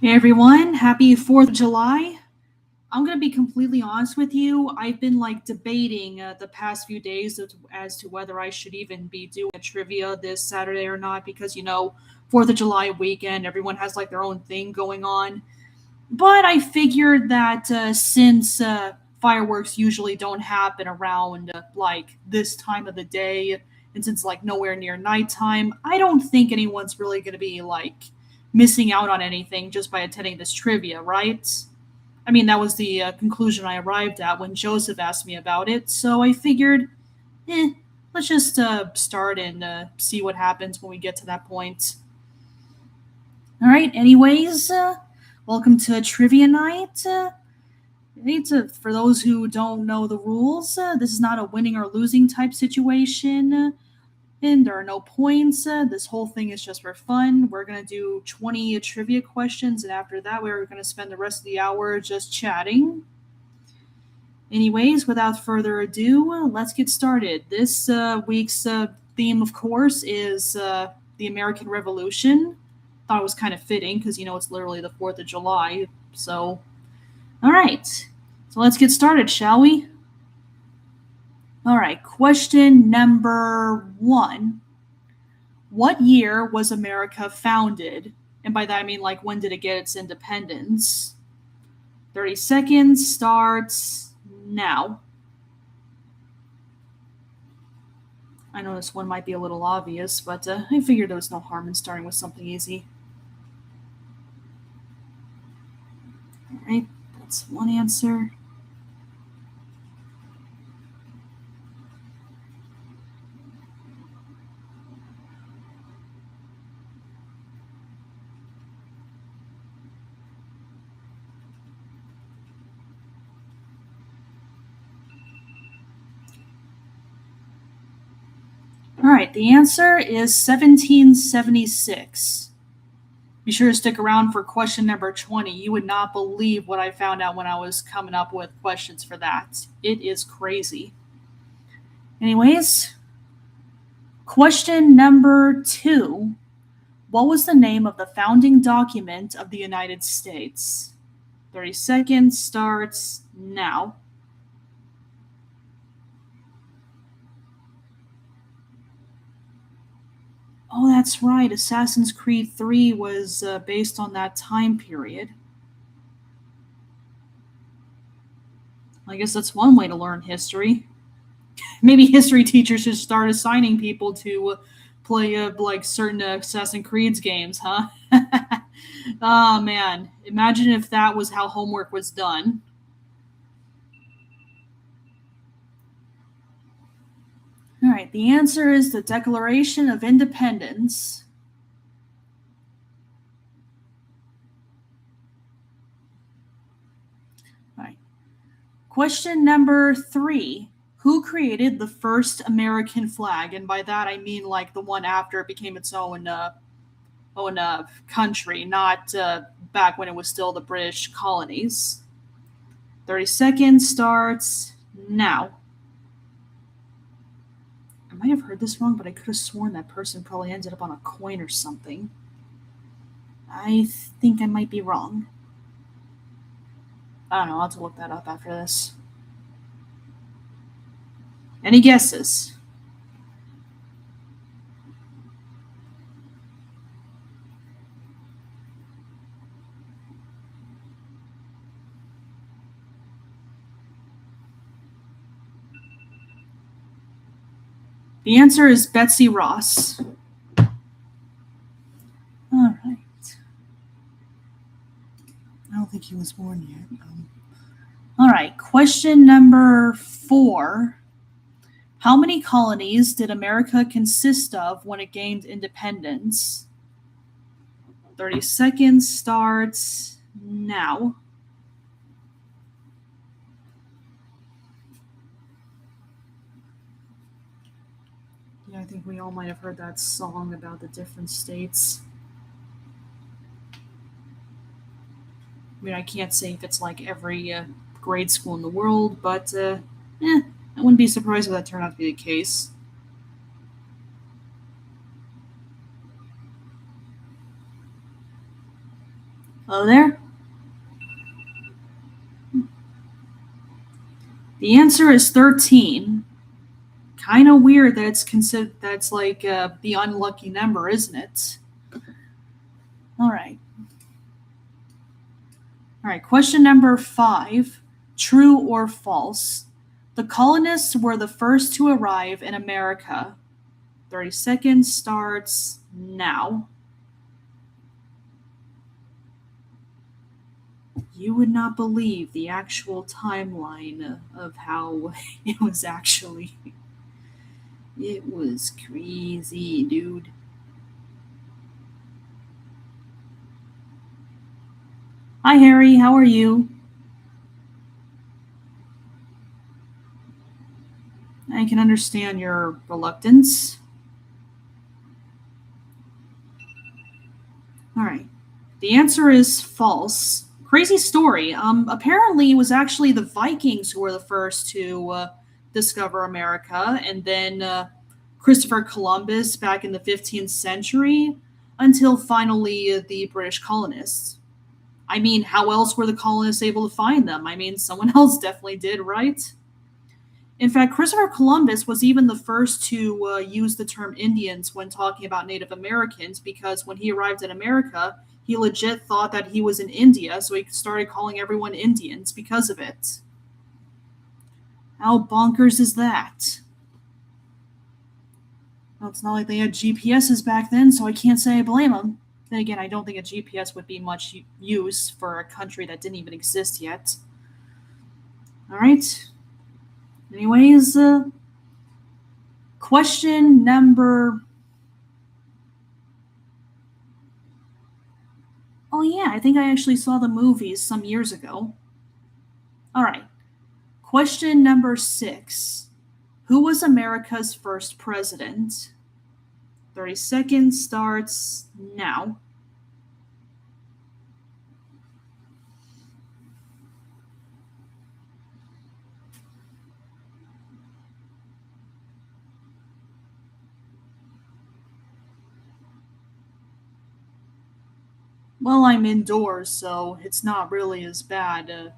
Hey everyone, happy 4th of July. I'm going to be completely honest with you. I've been debating the past few days as to whether I should even be doing a trivia this Saturday or not because, 4th of July weekend, everyone has their own thing going on. But I figured that since fireworks usually don't happen around this time of the day, and since nowhere near nighttime, I don't think anyone's really going to be missing out on anything just by attending this trivia, right? I mean, that was the conclusion I arrived at when Joseph asked me about it, so I figured, let's just start and see what happens when we get to that point. All right, anyways, welcome to Trivia Night. For those who don't know the rules, this is not a winning or losing type situation, and there are no points. This whole thing is just for fun. We're going to do 20 trivia questions, and after that, we're going to spend the rest of the hour just chatting. Anyways, without further ado, let's get started. This week's theme, of course, is the American Revolution. Thought it was kind of fitting because, it's literally the 4th of July. So, all right. So let's get started, shall we? All right, question number 1. What year was America founded? And by that I mean, when did it get its independence? 30 seconds starts now. I know this one might be a little obvious, but I figured there was no harm in starting with something easy. All right, that's one answer. All right, the answer is 1776. Be sure to stick around for question number 20. You would not believe what I found out when I was coming up with questions for that. It is crazy. Anyways, question number 2. What was the name of the founding document of the United States? 30 seconds starts now. Oh, that's right. Assassin's Creed 3 was based on that time period. I guess that's one way to learn history. Maybe history teachers should start assigning people to play certain Assassin's Creed games, huh? Oh, man. Imagine if that was how homework was done. All right, the answer is the Declaration of Independence. All right. Question number 3. Who created the first American flag? And by that I mean the one after it became its own country, not back when it was still the British colonies. 30 seconds starts now. I might have heard this wrong, but I could have sworn that person probably ended up on a coin or something. I think I might be wrong. I don't know, I'll have to look that up after this. Any guesses? The answer is Betsy Ross. All right. I don't think he was born yet. All right, question number 4. How many colonies did America consist of when it gained independence? 30 seconds starts now. Yeah, I think we all might have heard that song about the different states. I mean, I can't say if it's every grade school in the world, but I wouldn't be surprised if that turned out to be the case. Hello there? The answer is 13. Kind of weird that it's considered that's like the unlucky number, isn't it? All right. All right, question number 5. True or false? The colonists were the first to arrive in America. 30 seconds starts now. You would not believe the actual timeline of how it was actually. It was crazy, dude. Hi, Harry. How are you? I can understand your reluctance. All right. The answer is false. Crazy story. Apparently, it was actually the Vikings who were the first to discover America, and then Christopher Columbus back in the 15th century, until finally the British colonists. I mean, how else were the colonists able to find them? I mean, someone else definitely did, right? In fact, Christopher Columbus was even the first to use the term Indians when talking about Native Americans because when he arrived in America, he legit thought that he was in India, so he started calling everyone Indians because of it. How bonkers is that? Well, it's not like they had GPSs back then, so I can't say I blame them. Then again, I don't think a GPS would be much use for a country that didn't even exist yet. All right. Anyways, question number. Oh, yeah, I think I actually saw the movies some years ago. All right. Question number 6. Who was America's first president? 30 seconds starts now. Well, I'm indoors, so it's not really as bad.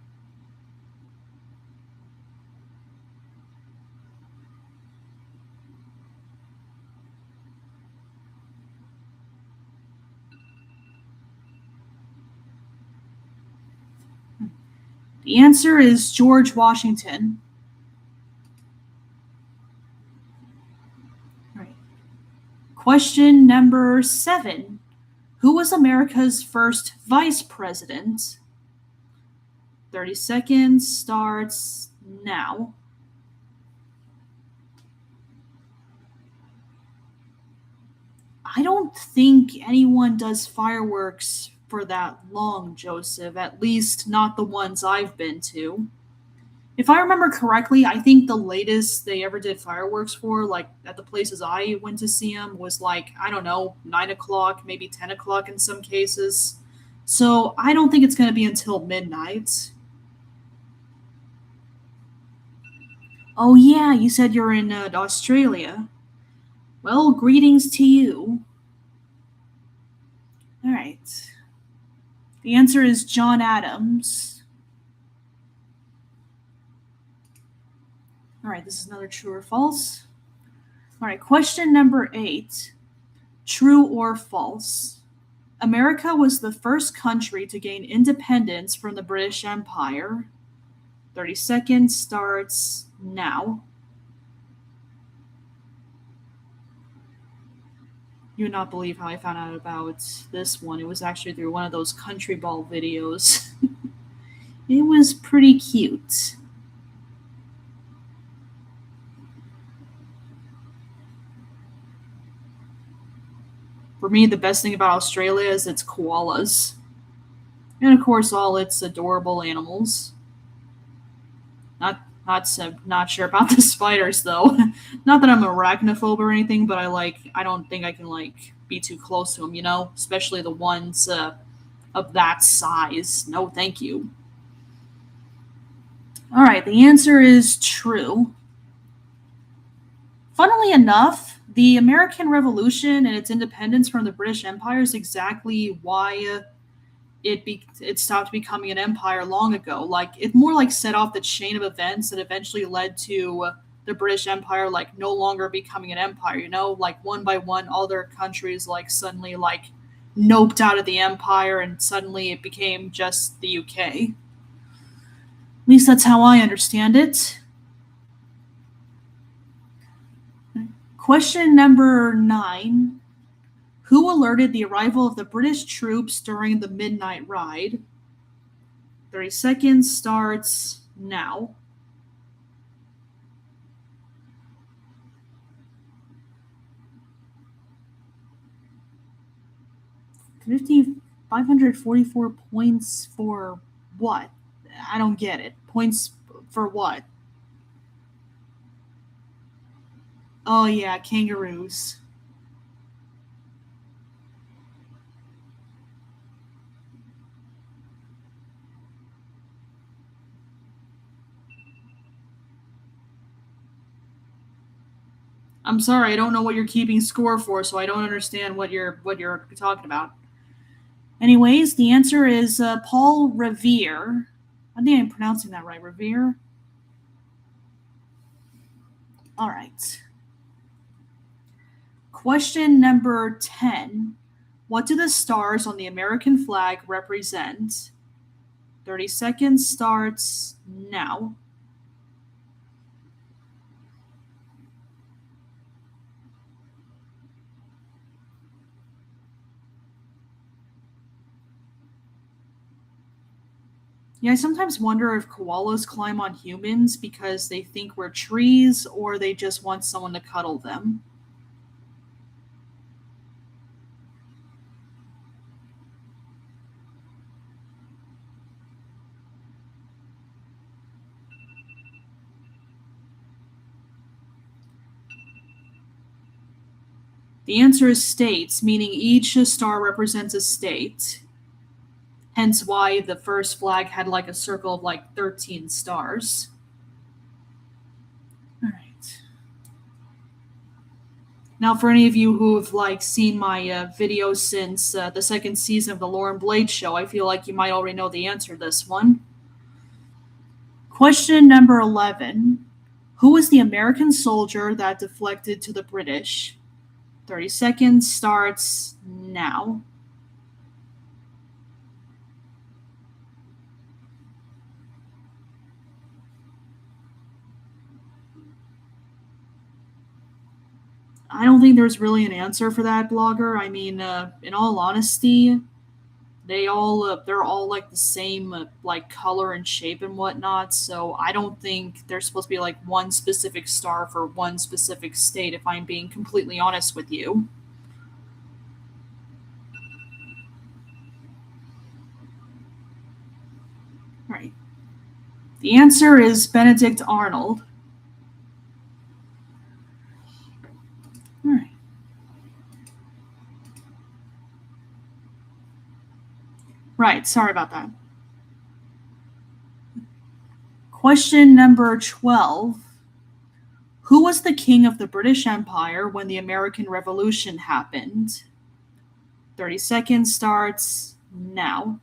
The answer is George Washington. All right. Question number 7. Who was America's first vice president? 30 seconds starts now. I don't think anyone does fireworks for that long, Joseph, at least not the ones I've been to. If I remember correctly, I think the latest they ever did fireworks for, like at the places I went to see them, was like, I don't know, 9 o'clock, maybe 10 o'clock in some cases. So I don't think it's going to be until midnight. Oh, yeah, you said you're in Australia. Well, greetings to you. All right. The answer is John Adams. All right, this is another true or false. All right, question number 8. True or false? America was the first country to gain independence from the British Empire. 30 seconds starts now. You would not believe how I found out about this one. It was actually through one of those country ball videos. It was pretty cute. For me, the best thing about Australia is its koalas. And of course, all its adorable animals. Not sure about the spiders though. Not that I'm arachnophobe or anything, but I don't think I can be too close to them. Especially the ones of that size. No, thank you. All right, the answer is true. Funnily enough, the American Revolution and its independence from the British Empire is exactly why it stopped becoming an empire long ago. Like it more like set off the chain of events that eventually led to the British Empire like no longer becoming an empire. You know, like one by one, other countries like suddenly like noped out of the empire, and suddenly it became just the UK. At least that's how I understand it. Question number 9. Who alerted the arrival of the British troops during the midnight ride? 30 seconds starts now. 544 points for what? I don't get it. Points for what? Oh, yeah, kangaroos. I'm sorry, I don't know what you're keeping score for, so I don't understand what you're talking about. Anyways, the answer is Paul Revere. I think I'm pronouncing that right, Revere. All right. Question number 10. What do the stars on the American flag represent? 30 seconds starts now. Yeah, I sometimes wonder if koalas climb on humans because they think we're trees or they just want someone to cuddle them. The answer is states, meaning each star represents a state. Hence why the first flag had like a circle of like 13 stars. All right. Now, for any of you who have like seen my videos since the second season of the LaurenBlade show, I feel like you might already know the answer to this one. Question number 11. Who was the American soldier that deflected to the British? 30 seconds starts now. I don't think there's really an answer for that, blogger. I mean, in all honesty, they're all like the same like color and shape and whatnot. So I don't think there's supposed to be like one specific star for one specific state. If I'm being completely honest with you. Right. The answer is Benedict Arnold. All right. Right. Sorry about that. Question number 12. Who was the king of the British Empire when the American Revolution happened? 30 seconds starts now.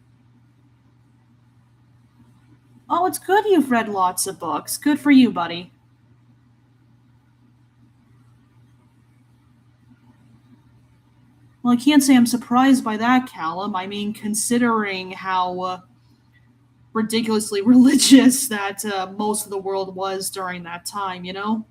Oh, it's good you've read lots of books. Good for you, buddy. Well, I can't say I'm surprised by that, Callum. I mean, considering how ridiculously religious that most of the world was during that time, you know?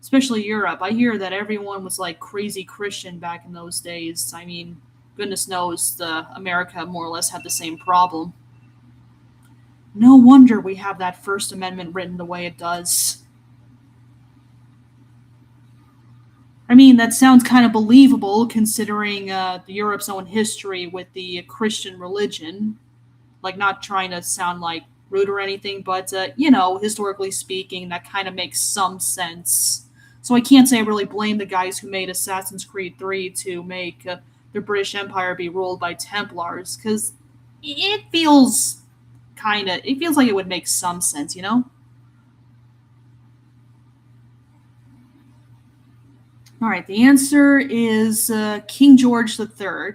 Especially Europe. I hear that everyone was like crazy Christian back in those days. I mean, goodness knows America more or less had the same problem. No wonder we have that First Amendment written the way it does. I mean, that sounds kind of believable considering Europe's own history with the Christian religion. Like, not trying to sound like rude or anything, but, historically speaking, that kind of makes some sense. So I can't say I really blame the guys who made Assassin's Creed 3 to make the British Empire be ruled by Templars, because it feels it feels like it would make some sense, you know? All right, the answer is King George III.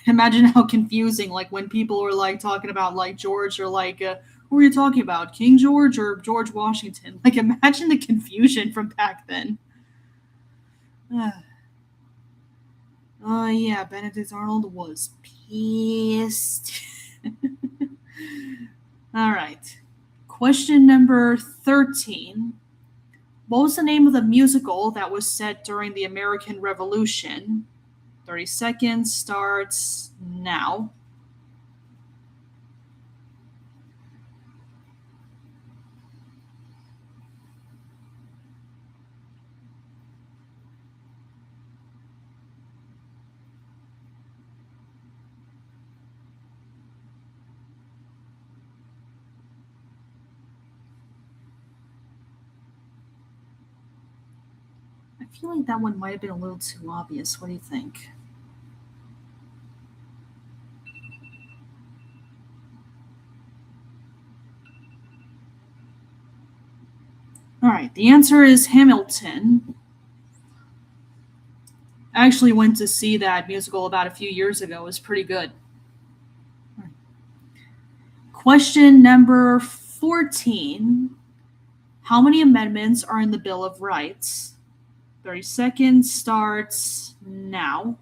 Imagine how confusing, like when people were like talking about like George or like, who are you talking about, King George or George Washington? Like, imagine the confusion from back then. Oh yeah, Benedict Arnold was pissed. All right. Question number 13. What was the name of the musical that was set during the American Revolution? 30 seconds starts now. I feel like that one might have been a little too obvious. What do you think? All right, the answer is Hamilton. I actually went to see that musical about a few years ago. It was pretty good. Question number 14. How many amendments are in the Bill of Rights? 30 seconds starts now.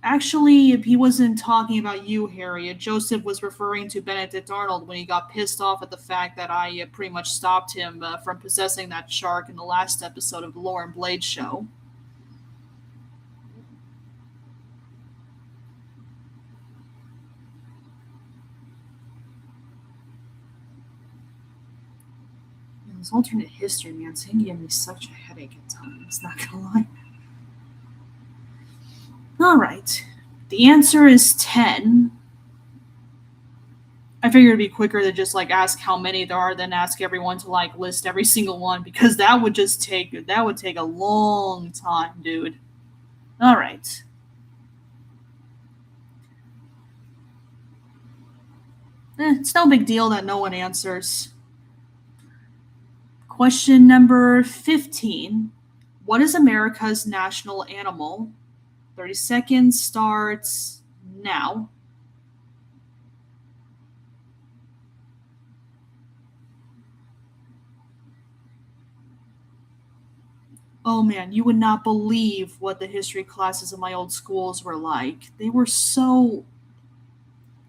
Actually, if he wasn't talking about you, Harriet, Joseph was referring to Benedict Arnold when he got pissed off at the fact that I pretty much stopped him from possessing that shark in the last episode of the LaurenBlade show. This alternate history, man, it's gonna give me such a headache at times, not gonna lie. Alright. The answer is 10. I figured it'd be quicker to just like ask how many there are than ask everyone to like list every single one, because that would take a long time, dude. Alright. It's no big deal that no one answers. Question number 15. What is America's national animal? 30 seconds starts now. Oh man, you would not believe what the history classes in my old schools were like. They were so.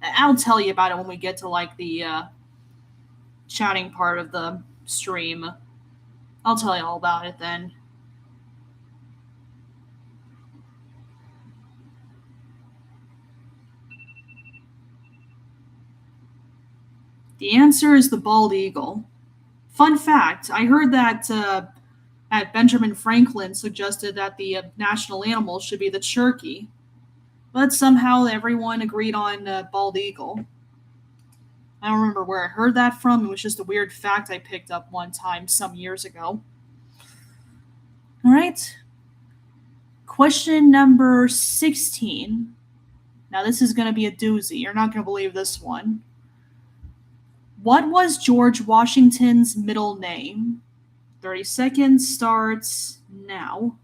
I'll tell you about it when we get to like the chatting part of the stream. I'll tell you all about it then. The answer is the bald eagle. Fun fact, I heard that Benjamin Franklin suggested that the national animal should be the turkey, but somehow everyone agreed on bald eagle. I don't remember where I heard that from. It was just a weird fact I picked up one time some years ago. All right. Question number 16. Now, this is going to be a doozy. You're not going to believe this one. What was George Washington's middle name? 30 seconds starts now.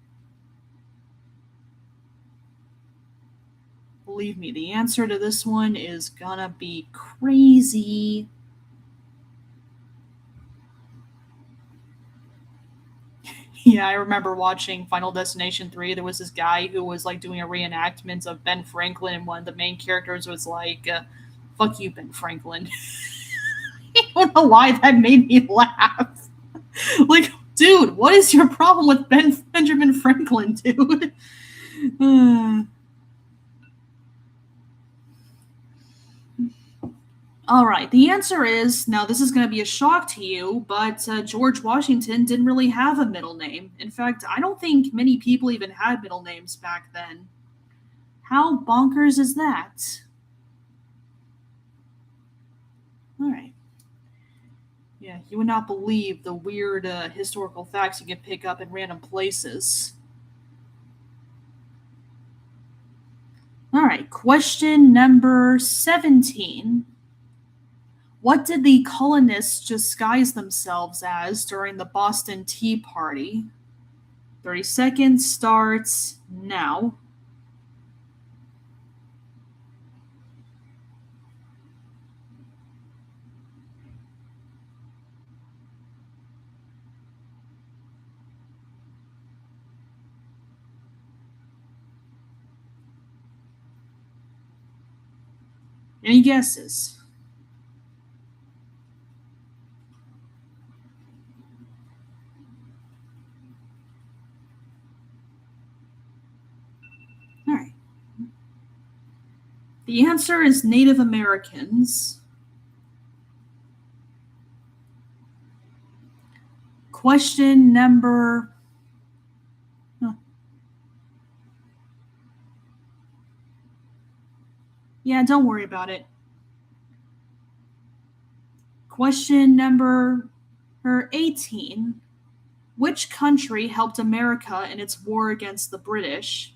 Believe me, the answer to this one is gonna be crazy. Yeah, I remember watching Final Destination 3. There was this guy who was like doing a reenactment of Ben Franklin, and one of the main characters was like, fuck you, Ben Franklin. I don't know why that made me laugh. Like, dude, what is your problem with Benjamin Franklin, dude? All right, the answer is, now this is going to be a shock to you, but George Washington didn't really have a middle name. In fact, I don't think many people even had middle names back then. How bonkers is that? All right. Yeah, you would not believe the weird historical facts you can pick up in random places. All right, question number 17. What did the colonists disguise themselves as during the Boston Tea Party? 30 seconds starts now. Any guesses? All right. The answer is Native Americans. Question number... Yeah, don't worry about it. Question number 18. Which country helped America in its war against the British?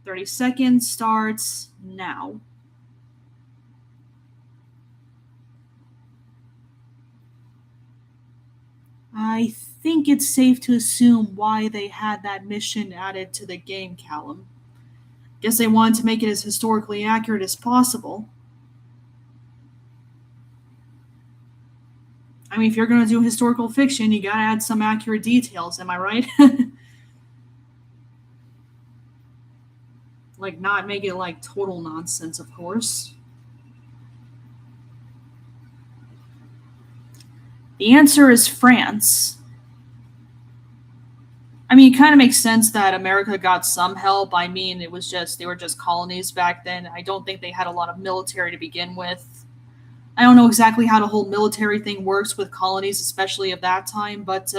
30 seconds starts now. I think it's safe to assume why they had that mission added to the game, Callum. Guess they wanted to make it as historically accurate as possible. I mean, if you're going to do historical fiction, you gotta add some accurate details, am I right? Like, not make it like total nonsense, of course. The answer is France. I mean, it kind of makes sense that America got some help. I mean, they were just colonies back then. I don't think they had a lot of military to begin with. I don't know exactly how the whole military thing works with colonies, especially of that time, but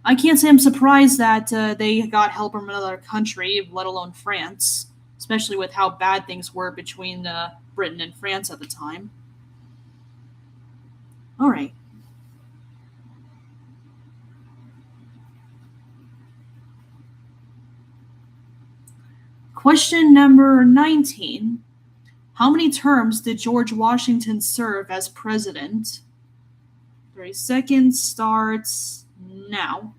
I can't say I'm surprised that they got help from another country, let alone France, especially with how bad things were between Britain and France at the time. All right. Question number 19. How many terms did George Washington serve as president? 30 seconds starts now.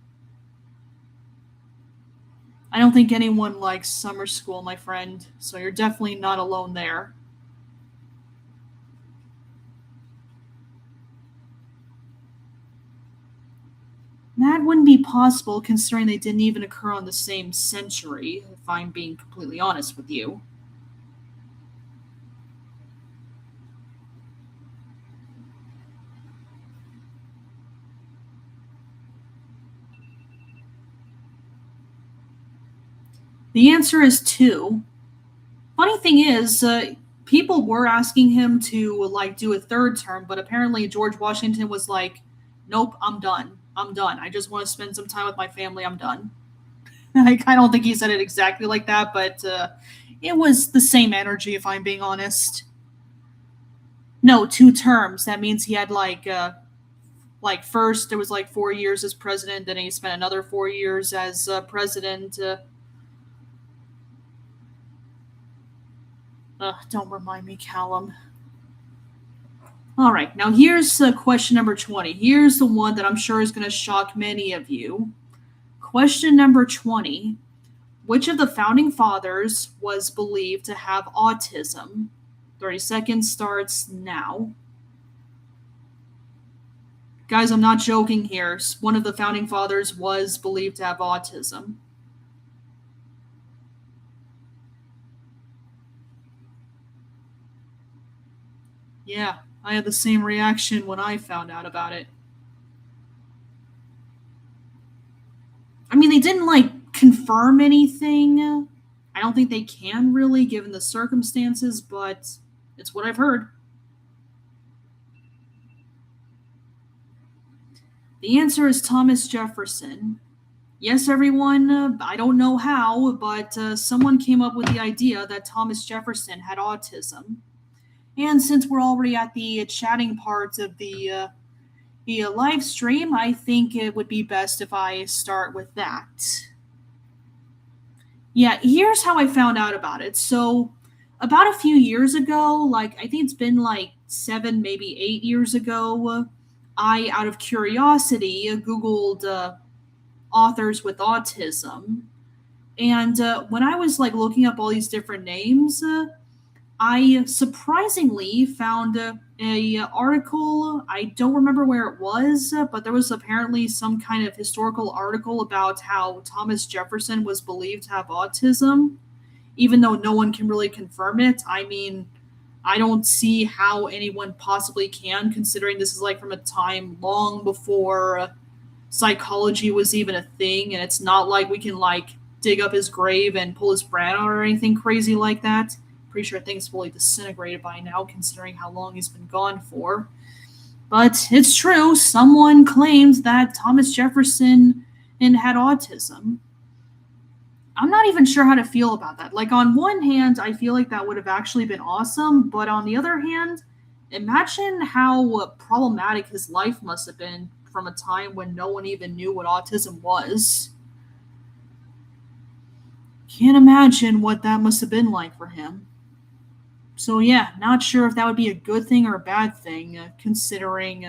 I don't think anyone likes summer school, my friend, so you're definitely not alone there. That wouldn't be possible considering they didn't even occur on the same century, if I'm being completely honest with you. The answer is 2. Funny thing is, people were asking him to like do a third term, but apparently George Washington was like, "Nope, I'm done. I'm done. I just want to spend some time with my family. I'm done." I don't think he said it exactly like that, but it was the same energy, if I'm being honest. No, 2 terms. That means he had like first there was like 4 years as president, then he spent another 4 years as president. Don't remind me, Callum. All right, now here's question number 20. Here's the one that I'm sure is going to shock many of you. Question number 20. Which of the founding fathers was believed to have autism? 30 seconds starts now. Guys, I'm not joking here. One of the founding fathers was believed to have autism. Yeah, I had the same reaction when I found out about it. I mean, they didn't like confirm anything. I don't think they can really, given the circumstances, but it's what I've heard. The answer is Thomas Jefferson. Yes, everyone, I don't know how, but someone came up with the idea that Thomas Jefferson had autism. And since we're already at the chatting part of the live stream, I think it would be best if I start with that. Yeah, here's how I found out about it. So, about a few years ago, like I think it's been like 7, maybe 8 years ago, I, out of curiosity, Googled authors with autism. And when I was like looking up all these different names, I surprisingly found a article. I don't remember where it was, but there was apparently some kind of historical article about how Thomas Jefferson was believed to have autism, even though no one can really confirm it. I mean, I don't see how anyone possibly can, considering this is like from a time long before psychology was even a thing, and it's not like we can like dig up his grave and pull his brain out or anything crazy like that. Pretty sure things fully disintegrated by now, considering how long he's been gone for. But it's true, someone claimed that Thomas Jefferson had autism. I'm not even sure how to feel about that. Like, on one hand, I feel like that would have actually been awesome, but on the other hand, imagine how problematic his life must have been from a time when no one even knew what autism was. Can't imagine what that must have been like for him. So, yeah, not sure if that would be a good thing or a bad thing, considering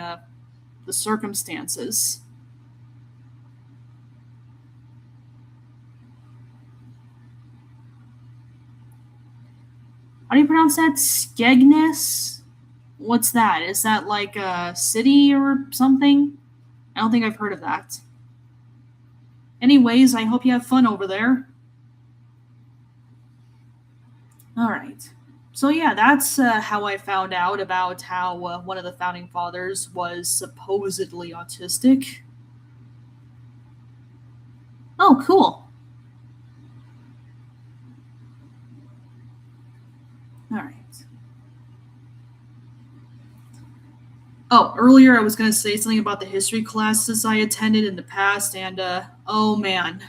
the circumstances. How do you pronounce that? Skegness? What's that? Is that like a city or something? I don't think I've heard of that. Anyways, I hope you have fun over there. All right. So, yeah, that's how I found out about how one of the founding fathers was supposedly autistic. Oh, cool. All right. Oh, earlier I was going to say something about the history classes I attended in the past, and oh man,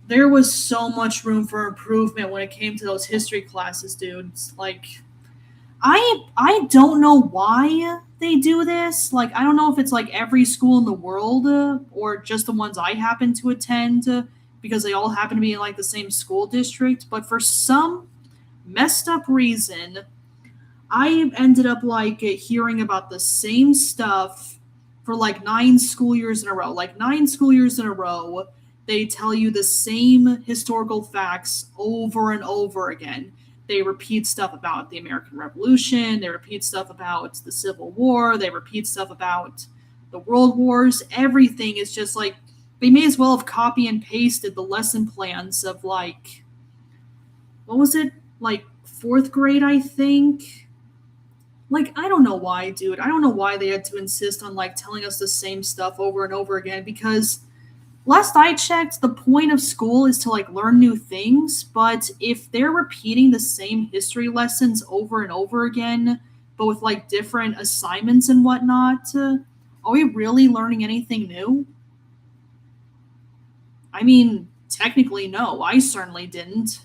there was so much room for improvement when it came to those history classes, dude. It's like I don't know why they do this. Like, I don't know if it's like every school in the world or just the ones I happen to attend because they all happen to be in like the same school district. But for some messed up reason, I ended up like hearing about the same stuff for like 9 school years in a row. Like 9 school years in a row, they tell you the same historical facts over and over again. They repeat stuff about the American Revolution, they repeat stuff about the Civil War, they repeat stuff about the World Wars. Everything is just like they may as well have copy and pasted the lesson plans of like what was it? Like 4th grade, I think. Like, I don't know why, dude. I don't know why they had to insist on like telling us the same stuff over and over again because last I checked, the point of school is to like learn new things, but if they're repeating the same history lessons over and over again, but with like different assignments and whatnot, are we really learning anything new? I mean, technically, no. I certainly didn't.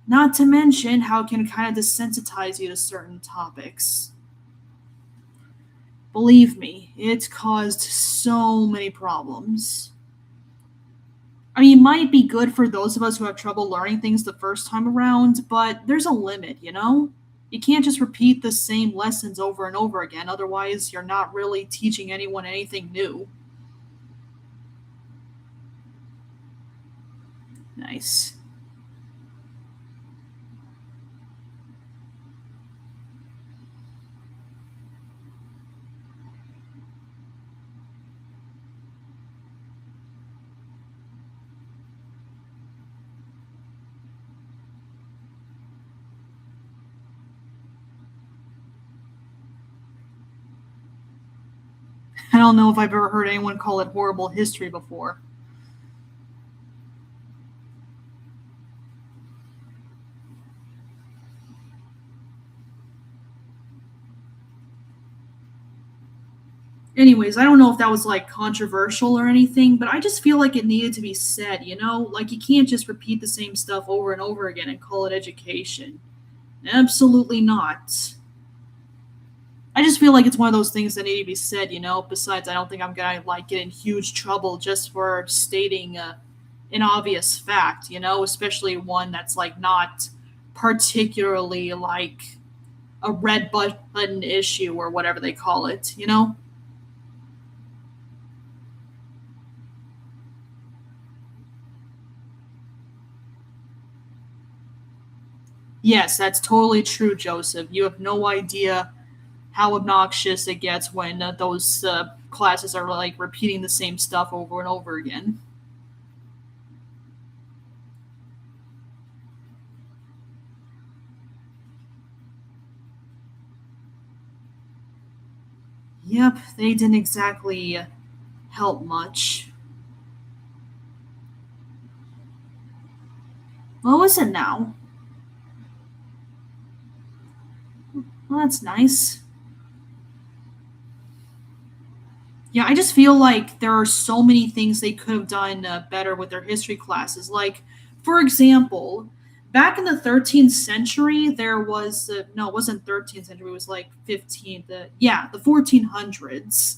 Not to mention how it can kind of desensitize you to certain topics. Believe me, it's caused so many problems. I mean, it might be good for those of us who have trouble learning things the first time around, but there's a limit, you know? You can't just repeat the same lessons over and over again, otherwise, you're not really teaching anyone anything new. Nice. I don't know if I've ever heard anyone call it horrible history before. Anyways, I don't know if that was like controversial or anything, but I just feel like it needed to be said, you know? Like you can't just repeat the same stuff over and over again and call it education. Absolutely not. I just feel like it's one of those things that need to be said, you know? Besides, I don't think I'm gonna like get in huge trouble just for stating an obvious fact, you know, especially one that's like not particularly like a red button issue or whatever they call it, you know? Yes, that's totally true, Joseph. You have no idea how obnoxious it gets when those classes are like repeating the same stuff over and over again. Yep, they didn't exactly help much. What was it now? Well, that's nice. Yeah, I just feel like there are so many things they could have done better with their history classes. Like, for example, back in the 13th century, there was no, it wasn't 13th century. It was like 15th. Yeah, the 1400s.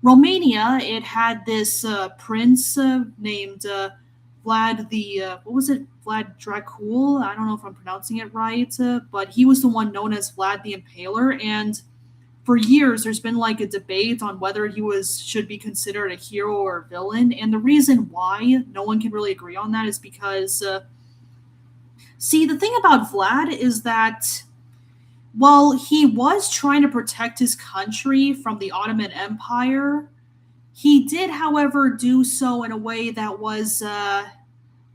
Romania, it had this prince named Vlad the what was it? Vlad Dracul. I don't know if I'm pronouncing it right, but he was the one known as Vlad the Impaler, and for years there's been like a debate on whether he was should be considered a hero or a villain, and the reason why no one can really agree on that is because see, the thing about Vlad is that while he was trying to protect his country from the Ottoman Empire, he did, however, do so in a way that was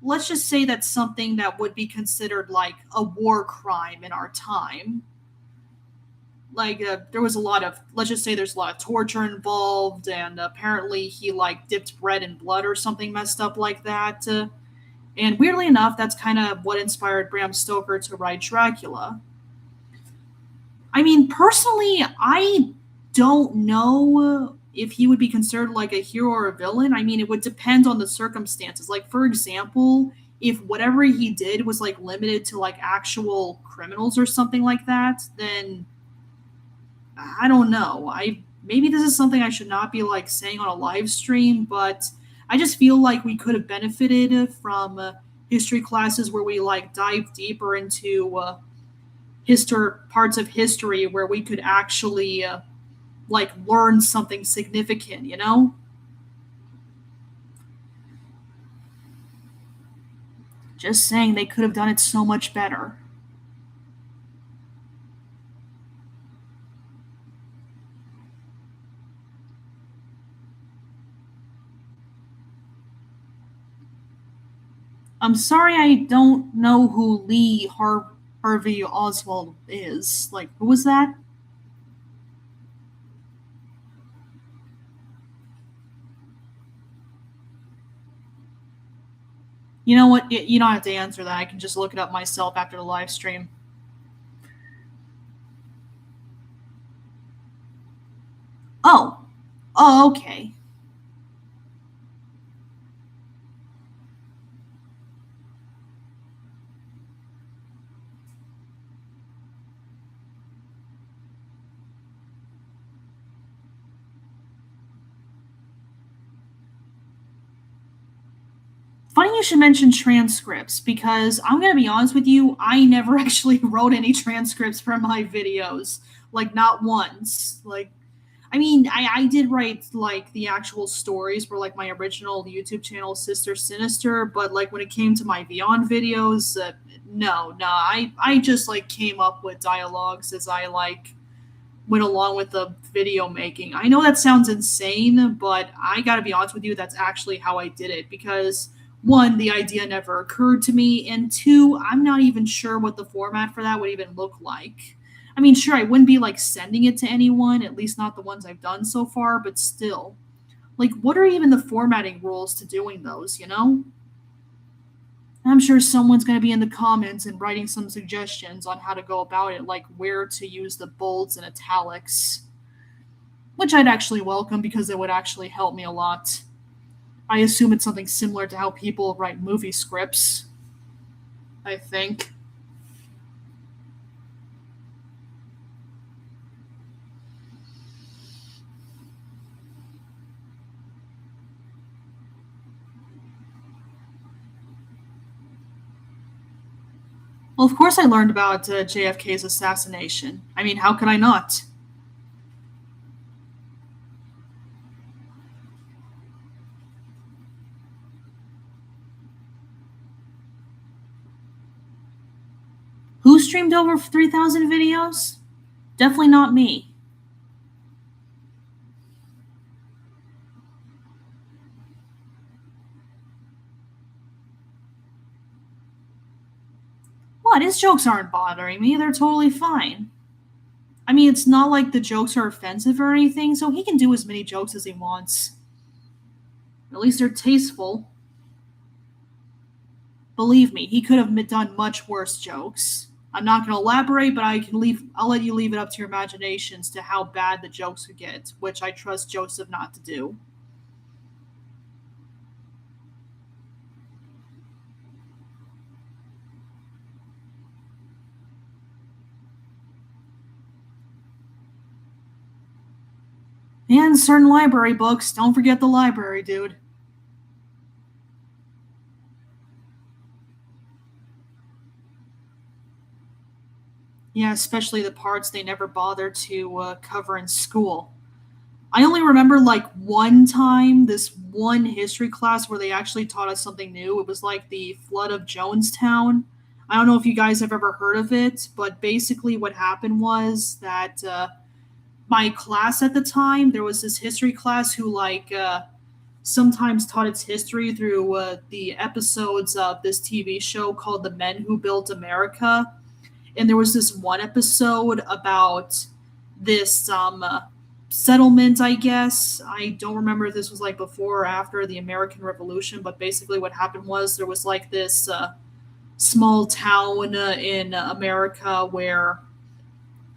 let's just say that's something that would be considered like a war crime in our time. Like there was a lot of, let's just say there's a lot of torture involved, and apparently he like dipped bread in blood or something messed up like that. And weirdly enough, that's kind of what inspired Bram Stoker to write Dracula. I mean, personally, I don't know if he would be considered like a hero or a villain. I mean, it would depend on the circumstances. Like, for example, if whatever he did was like limited to like actual criminals or something like that, then I don't know. I maybe this is something I should not be like saying on a live stream, but I just feel like we could have benefited from history classes where we like dive deeper into parts of history where we could actually like learn something significant, you know? Just saying they could have done it so much better. I'm sorry I don't know who Harvey Oswald is. Like, who was that? You know what? You don't have to answer that. I can just look it up myself after the live stream. Oh. Oh, okay. Funny you should mention transcripts because I'm going to be honest with you, I never actually wrote any transcripts for my videos. Like, not once. Like, I mean, I did write like the actual stories for like my original YouTube channel, Sister Sinister, but like when it came to my Beyond videos, no, I just like came up with dialogues as I like went along with the video making. I know that sounds insane, but I gotta be honest with you, that's actually how I did it because one, the idea never occurred to me, and two, I'm not even sure what the format for that would even look like. I mean, sure, I wouldn't be like sending it to anyone, at least not the ones I've done so far, but still. Like, what are even the formatting rules to doing those, you know? I'm sure someone's going to be in the comments and writing some suggestions on how to go about it, like where to use the bolds and italics, which I'd actually welcome because it would actually help me a lot. I assume it's something similar to how people write movie scripts, I think. Well, of course, I learned about JFK's assassination. I mean, how could I not? Who streamed over 3,000 videos? Definitely not me. What? His jokes aren't bothering me. They're totally fine. I mean, it's not like the jokes are offensive or anything, so he can do as many jokes as he wants. At least they're tasteful. Believe me, he could have done much worse jokes. I'm not going to elaborate, but I'll let you leave it up to your imaginations to how bad the jokes could get, which I trust Joseph not to do. And certain library books. Don't forget the library, dude. Yeah, especially the parts they never bothered to cover in school. I only remember like one time, this one history class where they actually taught us something new. It was like the flood of Jonestown. I don't know if you guys have ever heard of it, but basically what happened was that my class at the time, there was this history class who sometimes taught its history through the episodes of this TV show called The Men Who Built America. And there was this one episode about this settlement, I guess. I don't remember if this was like before or after the American Revolution, but basically what happened was there was like this small town in America where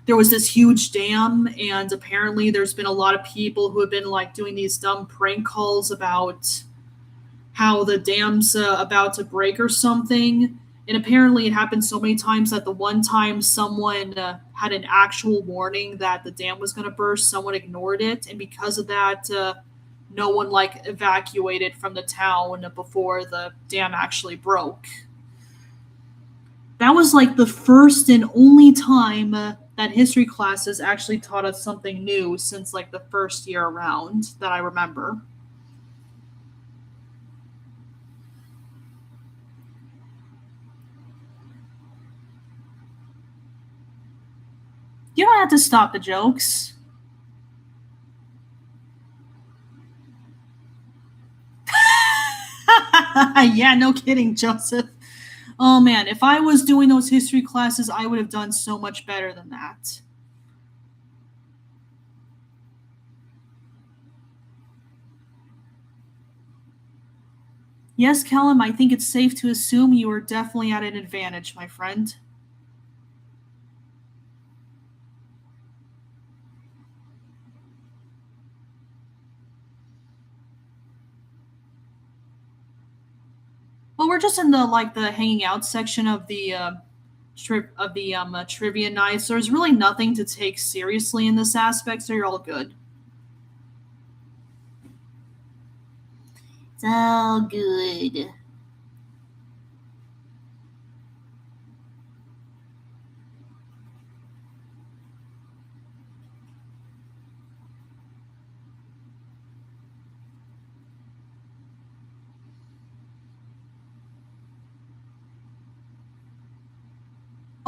there was this huge dam, and apparently there's been a lot of people who have been like doing these dumb prank calls about how the dam's about to break or something. And apparently it happened so many times that the one time someone had an actual warning that the dam was going to burst, someone ignored it, and because of that, no one like evacuated from the town before the dam actually broke. That was like the first and only time that history classes actually taught us something new since like the first year around that I remember. You don't have to stop the jokes. Yeah, no kidding, Joseph. Oh man, if I was doing those history classes, I would have done so much better than that. Yes, Callum, I think it's safe to assume you are definitely at an advantage, my friend. Well, we're just in the hanging out section of the trivia night, so there's really nothing to take seriously in this aspect, so you're all good. It's all good.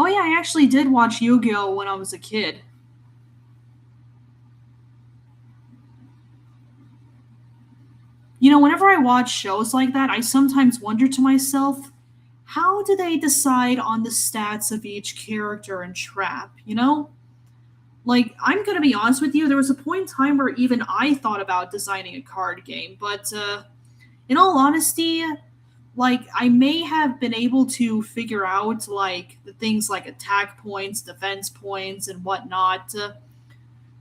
Oh yeah, I actually did watch Yu-Gi-Oh when I was a kid. You know, whenever I watch shows like that, I sometimes wonder to myself, how do they decide on the stats of each character and trap, you know? Like, I'm gonna be honest with you, there was a point in time where even I thought about designing a card game, but in all honesty, like I may have been able to figure out like the things like attack points, defense points, and whatnot.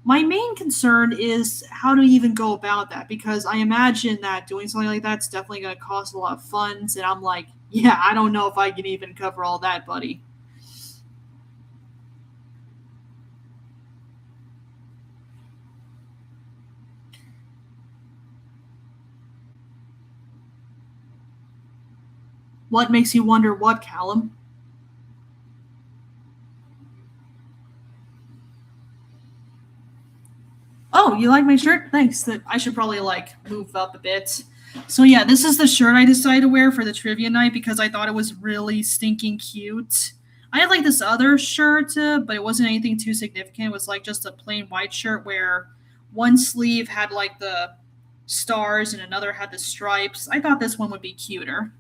My main concern is how to even go about that because I imagine that doing something like that's definitely going to cost a lot of funds, and I'm like, yeah, I don't know if I can even cover all that, buddy. What makes you wonder what, Callum? Oh, you like my shirt? Thanks. That I should probably like move up a bit. So yeah, this is the shirt I decided to wear for the trivia night because I thought it was really stinking cute. I had like this other shirt, but it wasn't anything too significant. It was like just a plain white shirt where one sleeve had like the stars and another had the stripes. I thought this one would be cuter.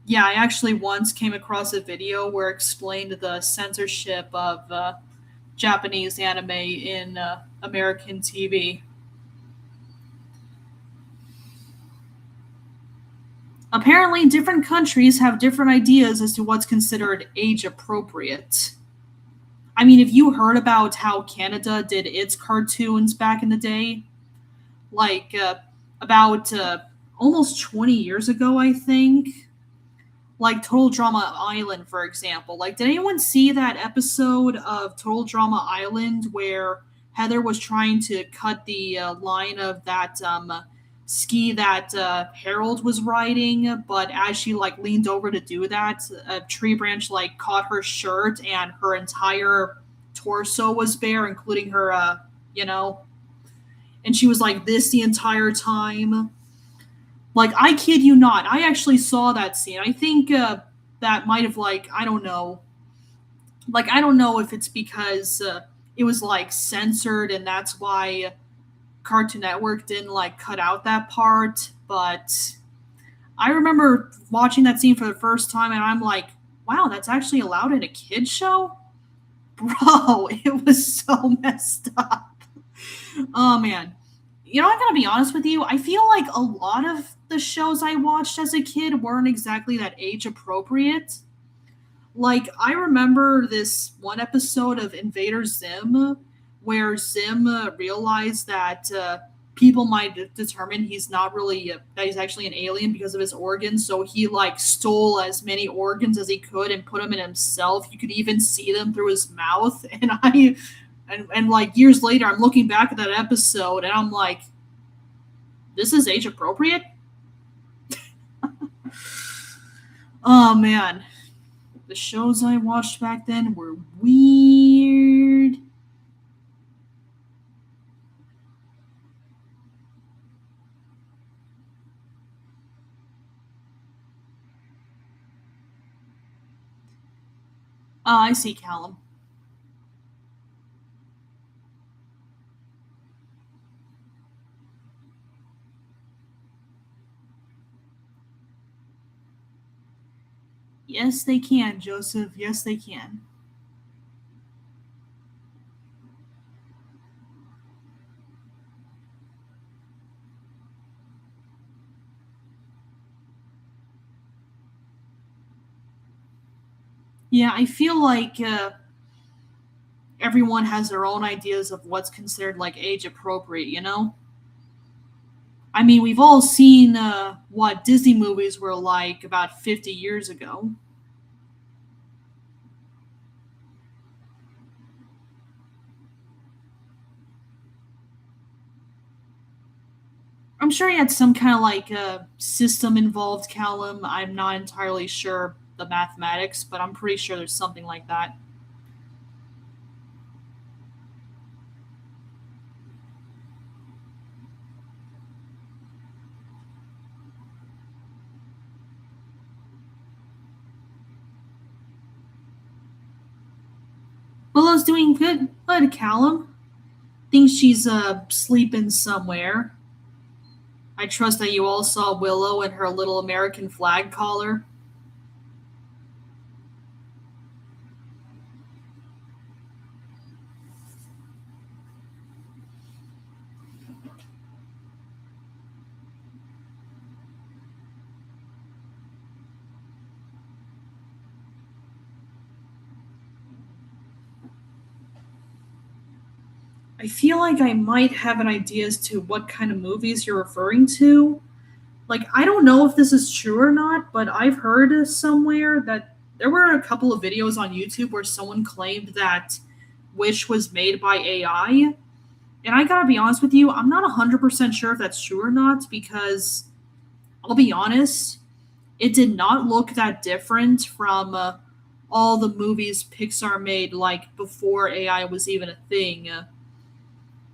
Yeah, I actually once came across a video where it explained the censorship of Japanese anime in American TV. Apparently, different countries have different ideas as to what's considered age appropriate. I mean, if you heard about how Canada did its cartoons back in the day, like about almost 20 years ago, I think, like Total Drama Island, for example. Like, did anyone see that episode of Total Drama Island where Heather was trying to cut the line of that ski that Harold was riding, but as she like leaned over to do that, a tree branch like caught her shirt and her entire torso was bare, including her, you know, and she was like this the entire time. Like, I kid you not, I actually saw that scene. I think that might have, like, I don't know. Like, I don't know if it's because it was, like, censored and that's why Cartoon Network didn't, like, cut out that part. But I remember watching that scene for the first time and I'm like, wow, that's actually allowed in a kid's show? Bro, it was so messed up. Oh, man. You know, I gotta be honest with you. I feel like a lot of the shows I watched as a kid weren't exactly that age appropriate. Like, I remember this one episode of Invader Zim where Zim realized that people might determine he's not really, that he's actually an alien because of his organs. So he, like, stole as many organs as he could and put them in himself. You could even see them through his mouth. And like years later, I'm looking back at that episode and I'm like, this is age appropriate? Oh man. The shows I watched back then were weird. I see, Callum. Yes, they can, Joseph. Yes, they can. Yeah, I feel like everyone has their own ideas of what's considered like age appropriate, you know? I mean, we've all seen what Disney movies were like about 50 years ago. I'm sure he had some kind of like system involved, Callum. I'm not entirely sure the mathematics, but I'm pretty sure there's something like that. Willow's doing good. Good, Callum. Thinks she's sleeping somewhere. I trust that you all saw Willow in her little American flag collar. I feel like I might have an idea as to what kind of movies you're referring to. Like, I don't know if this is true or not, but I've heard somewhere that there were a couple of videos on YouTube where someone claimed that Wish was made by AI. And I gotta be honest with you, I'm not 100% sure if that's true or not because I'll be honest, it did not look that different from all the movies Pixar made like before AI was even a thing.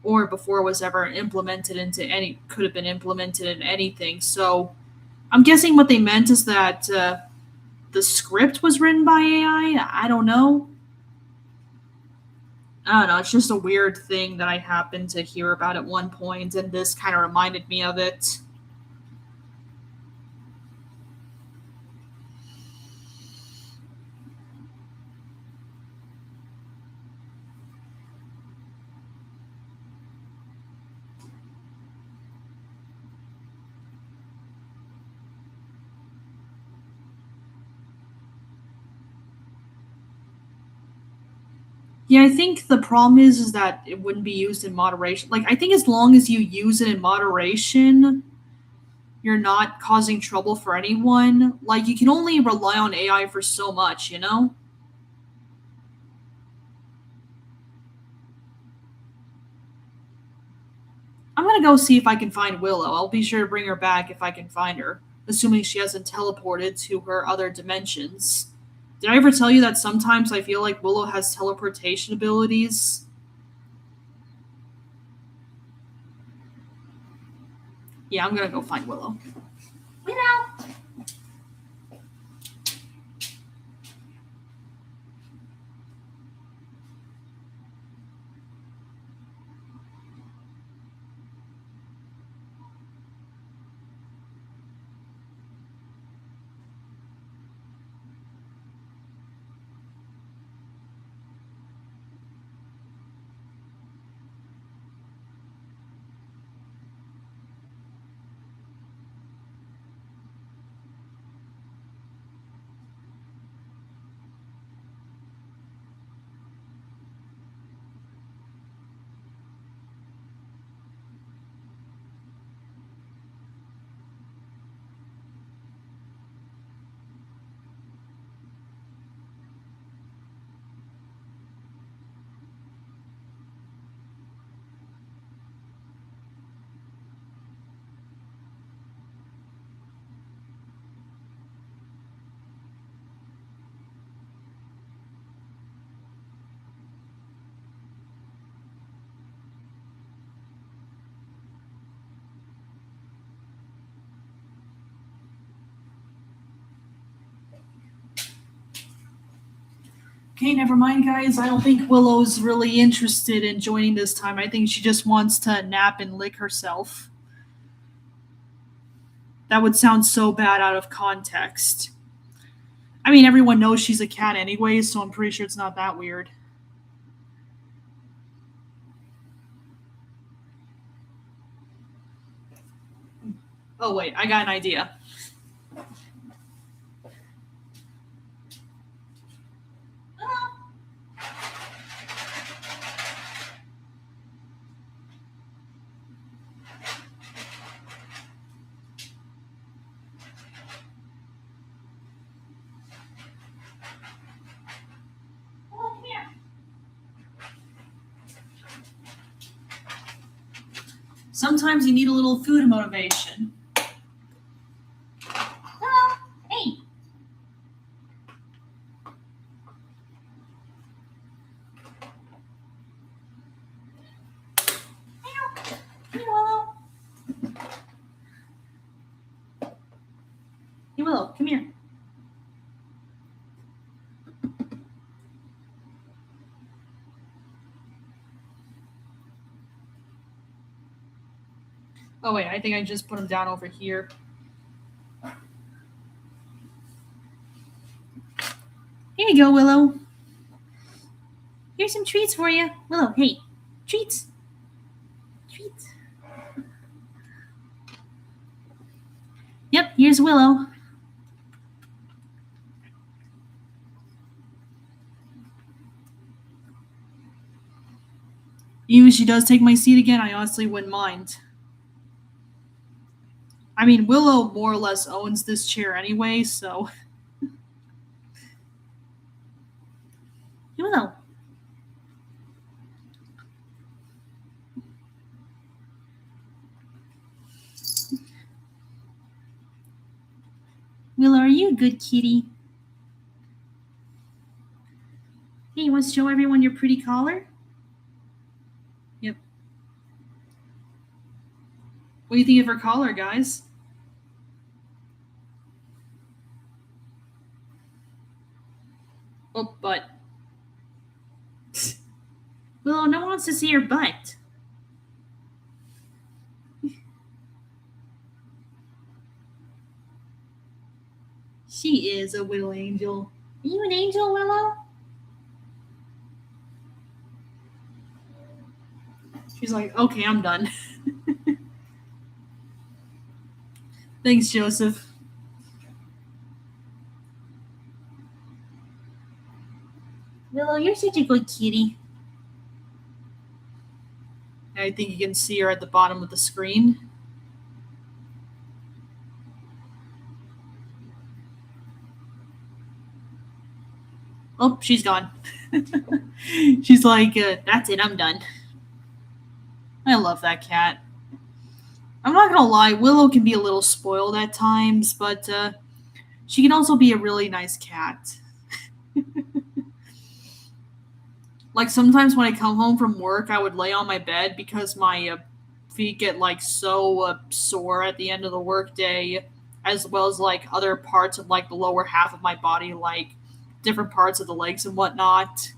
or before it was ever implemented into any, could have been implemented in anything. So I'm guessing what they meant is that the script was written by AI. I don't know. I don't know. It's just a weird thing that I happened to hear about at one point, and this kind of reminded me of it. Yeah, I think the problem is that it wouldn't be used in moderation. Like, I think as long as you use it in moderation, you're not causing trouble for anyone. Like, you can only rely on AI for so much, you know? I'm gonna go see if I can find Willow. I'll be sure to bring her back if I can find her, assuming she hasn't teleported to her other dimensions. Did I ever tell you that sometimes I feel like Willow has teleportation abilities? Yeah, I'm gonna go find Willow. Willow! Okay, never mind, guys. I don't think Willow's really interested in joining this time. I think she just wants to nap and lick herself. That would sound so bad out of context. I mean, everyone knows she's a cat anyway, so I'm pretty sure it's not that weird. Oh, wait, I got an idea. Sometimes you need a little food motivation. Hello. Hey. Hey, Willow. Hey, Willow, come here. Oh, wait, I think I just put him down over here. Here you go, Willow. Here's some treats for you. Willow, hey, treats. Treats. Yep, here's Willow. Even if she does take my seat again, I honestly wouldn't mind. I mean, Willow more or less owns this chair anyway, so. Willow. Willow, are you a good kitty? Hey, you want to show everyone your pretty collar? Yep. What do you think of her collar, guys? Oh, butt. Well, no one wants to see your butt. She is a little angel. Are you an angel, Willow? She's like, okay, I'm done. Thanks, Joseph. Willow, you're such a good kitty. I think you can see her at the bottom of the screen. Oh, she's gone. She's like, that's it, I'm done. I love that cat. I'm not gonna lie, Willow can be a little spoiled at times, but she can also be a really nice cat. Like sometimes when I come home from work, I would lay on my bed because my feet get like so sore at the end of the workday, as well as like other parts of like the lower half of my body, like different parts of the legs and whatnot.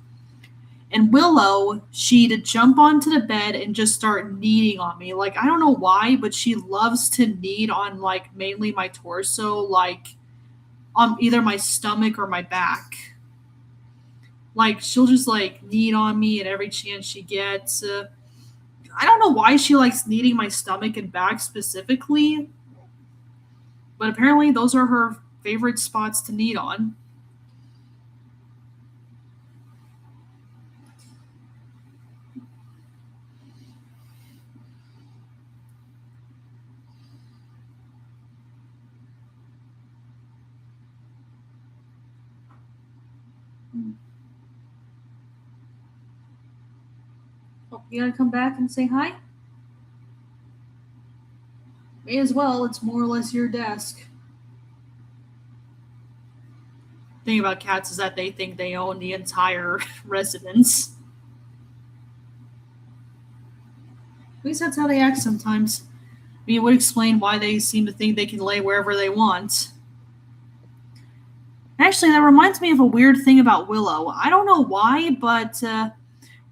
And Willow, she'd jump onto the bed and just start kneading on me. Like I don't know why, but she loves to knead on like mainly my torso, like on either my stomach or my back. Like she'll just like knead on me at every chance she gets. I don't know why she likes kneading my stomach and back specifically, but apparently those are her favorite spots to knead on. Oh, you gotta come back and say hi? May as well, it's more or less your desk. Thing about cats is that they think they own the entire residence. At least that's how they act sometimes. I mean, it would explain why they seem to think they can lay wherever they want. Actually, that reminds me of a weird thing about Willow. I don't know why, but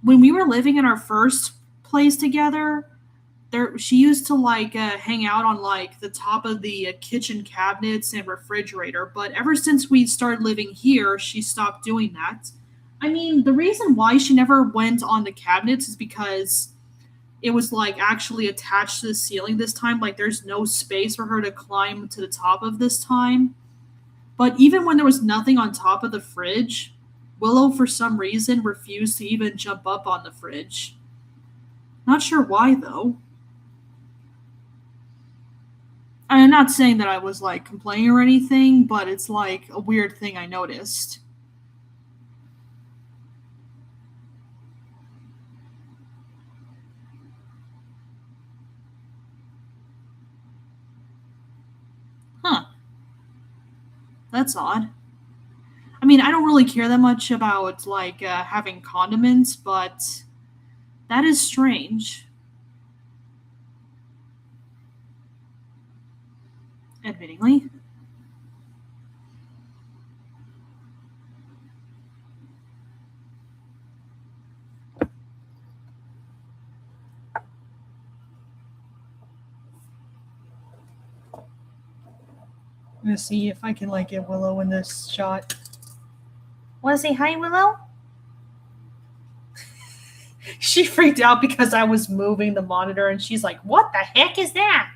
when we were living in our first place together, there she used to like hang out on like the top of the kitchen cabinets and refrigerator. But ever since we started living here, she stopped doing that. I mean, the reason why she never went on the cabinets is because it was like actually attached to the ceiling this time. Like there's no space for her to climb to the top of this time. But even when there was nothing on top of the fridge, Willow for some reason refused to even jump up on the fridge. Not sure why though. I'm not saying that I was like complaining or anything, but it's like a weird thing I noticed. Huh, that's odd. I mean, I don't really care that much about like having condiments, but that is strange, admittingly. I'm gonna see if I can like get Willow in this shot. Want to say hi, Willow? She freaked out because I was moving the monitor, and she's like, "What the heck is that?"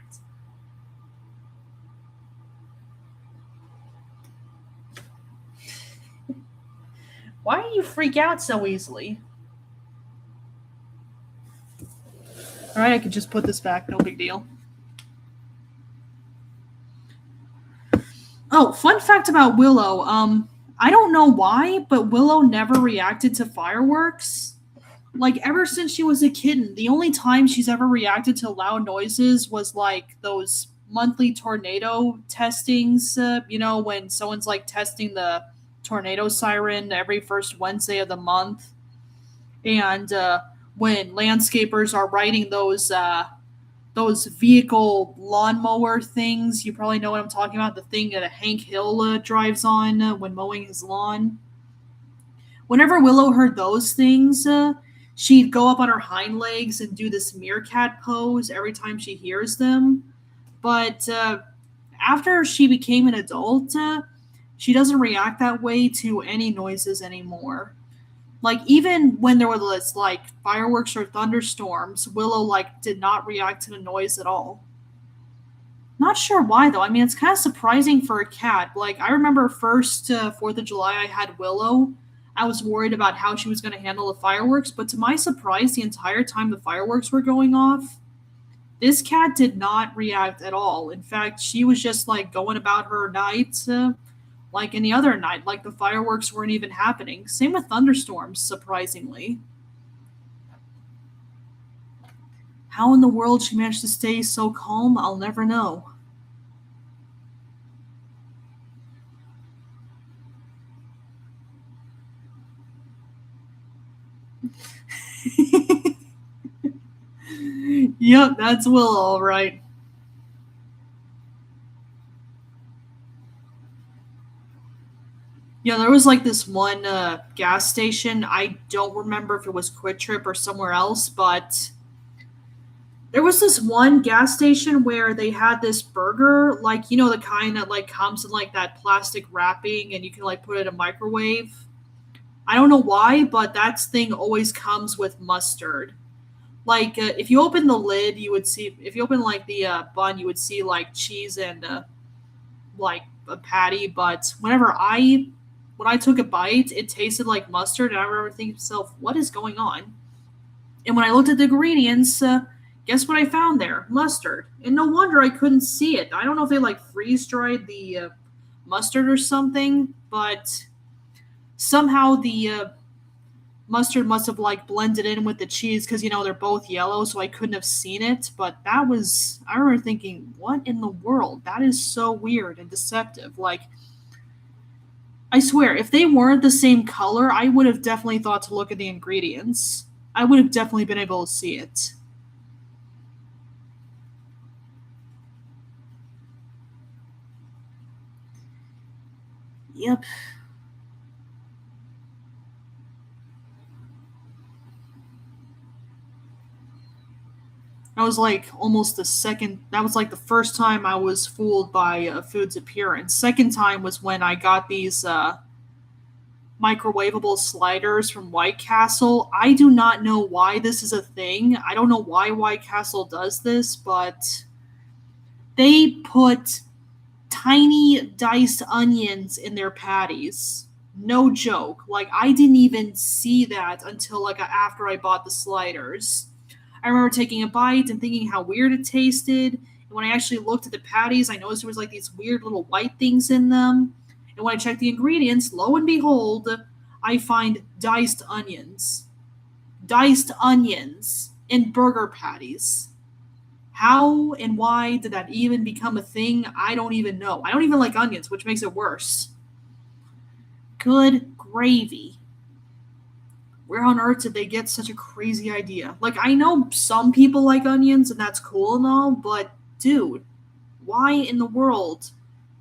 Why do you freak out so easily? All right, I could just put this back. No big deal. Oh, fun fact about Willow. I don't know why, but Willow never reacted to fireworks. Like ever since she was a kitten, the only time she's ever reacted to loud noises was like those monthly tornado testings. When someone's like testing the tornado siren every first Wednesday of the month, and when landscapers are writing those vehicle lawnmower things. You probably know what I'm talking about. The thing that Hank Hill drives on when mowing his lawn. Whenever Willow heard those things, she'd go up on her hind legs and do this meerkat pose every time she hears them. But after she became an adult, she doesn't react that way to any noises anymore. Like even when there was like fireworks or thunderstorms, Willow like did not react to the noise at all. Not sure why though. I mean, it's kind of surprising for a cat. Like I remember first 4th of July, I had Willow. I was worried about how she was going to handle the fireworks, but to my surprise, the entire time the fireworks were going off, this cat did not react at all. In fact, she was just like going about her night like any other night, like the fireworks weren't even happening. Same with thunderstorms, surprisingly. How in the world she managed to stay so calm, I'll never know. Yep, that's Will, all right. Yeah, there was like this one gas station. I don't remember if it was Quick Trip or somewhere else, but there was this one gas station where they had this burger, like the kind that like comes in like that plastic wrapping and you can like put it in a microwave. I don't know why, but that thing always comes with mustard. Like if you open the lid, you would see if you open like the bun, you would see like cheese and like a patty. But when I took a bite, it tasted like mustard, and I remember thinking to myself, "What is going on?" And when I looked at the ingredients, guess what I found there? Mustard. And no wonder I couldn't see it. I don't know if they like freeze dried the mustard or something, but somehow the mustard must have like blended in with the cheese because they're both yellow, so I couldn't have seen it. But I remember thinking, what in the world? That is so weird and deceptive. Like, I swear, if they weren't the same color, I would have definitely thought to look at the ingredients. I would have definitely been able to see it. Yep. That was like almost the second. That was like the first time I was fooled by food's appearance. Second time was when I got these microwavable sliders from White Castle. I do not know why this is a thing. I don't know why White Castle does this, but they put tiny diced onions in their patties. No joke. Like I didn't even see that until like after I bought the sliders. I remember taking a bite and thinking how weird it tasted. And when I actually looked at the patties, I noticed there was like these weird little white things in them. And when I checked the ingredients, lo and behold, I find diced onions. Diced onions in burger patties. How and why did that even become a thing? I don't even know. I don't even like onions, which makes it worse. Good gravy. Where on earth did they get such a crazy idea? Like, I know some people like onions and that's cool and all, but dude, why in the world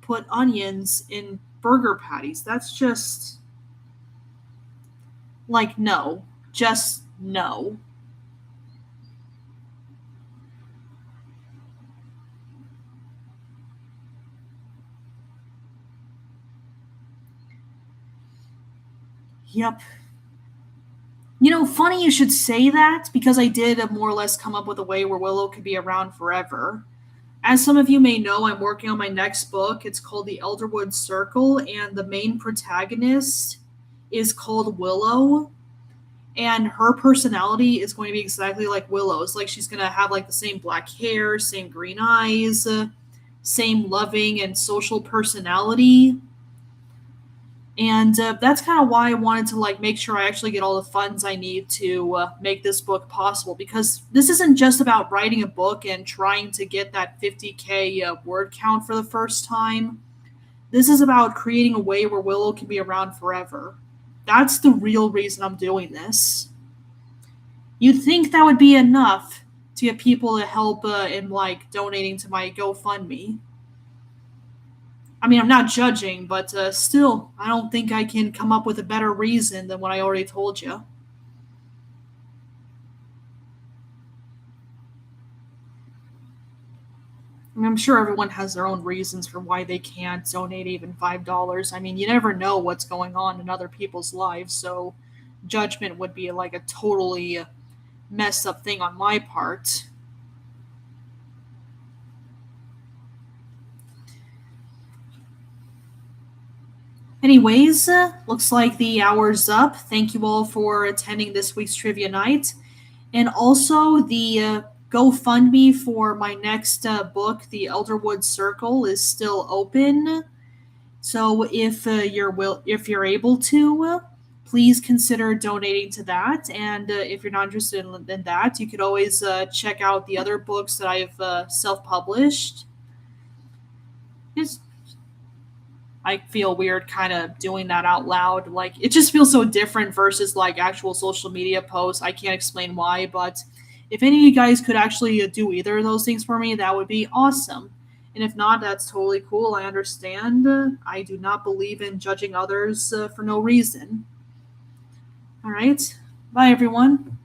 put onions in burger patties? That's just like, no. Just no. Yep. Funny you should say that because I did more or less come up with a way where Willow could be around forever. As some of you may know, I'm working on my next book. It's called The Elderwood Circle, and the main protagonist is called Willow. And her personality is going to be exactly like Willow's. Like, she's going to have, like, the same black hair, same green eyes, same loving and social personality. And that's kind of why I wanted to like make sure I actually get all the funds I need to make this book possible, because this isn't just about writing a book and trying to get that 50K word count for the first time. This is about creating a way where Willow can be around forever. That's the real reason I'm doing this. You'd think that would be enough to get people to help in like donating to my GoFundMe. I mean, I'm not judging, but still, I don't think I can come up with a better reason than what I already told you. I mean, I'm sure everyone has their own reasons for why they can't donate even $5. I mean, you never know what's going on in other people's lives, so judgment would be like a totally messed up thing on my part. Anyways, looks like the hour's up. Thank you all for attending this week's trivia night. And also, the GoFundMe for my next book, The Elderwood Circle, is still open. So if if you're able to, please consider donating to that. And if you're not interested in that, you could always check out the other books that I've self-published. I feel weird kind of doing that out loud. Like, it just feels so different versus like actual social media posts. I can't explain why, but if any of you guys could actually do either of those things for me, that would be awesome. And if not, that's totally cool. I understand. I do not believe in judging others for no reason. All right. Bye, everyone.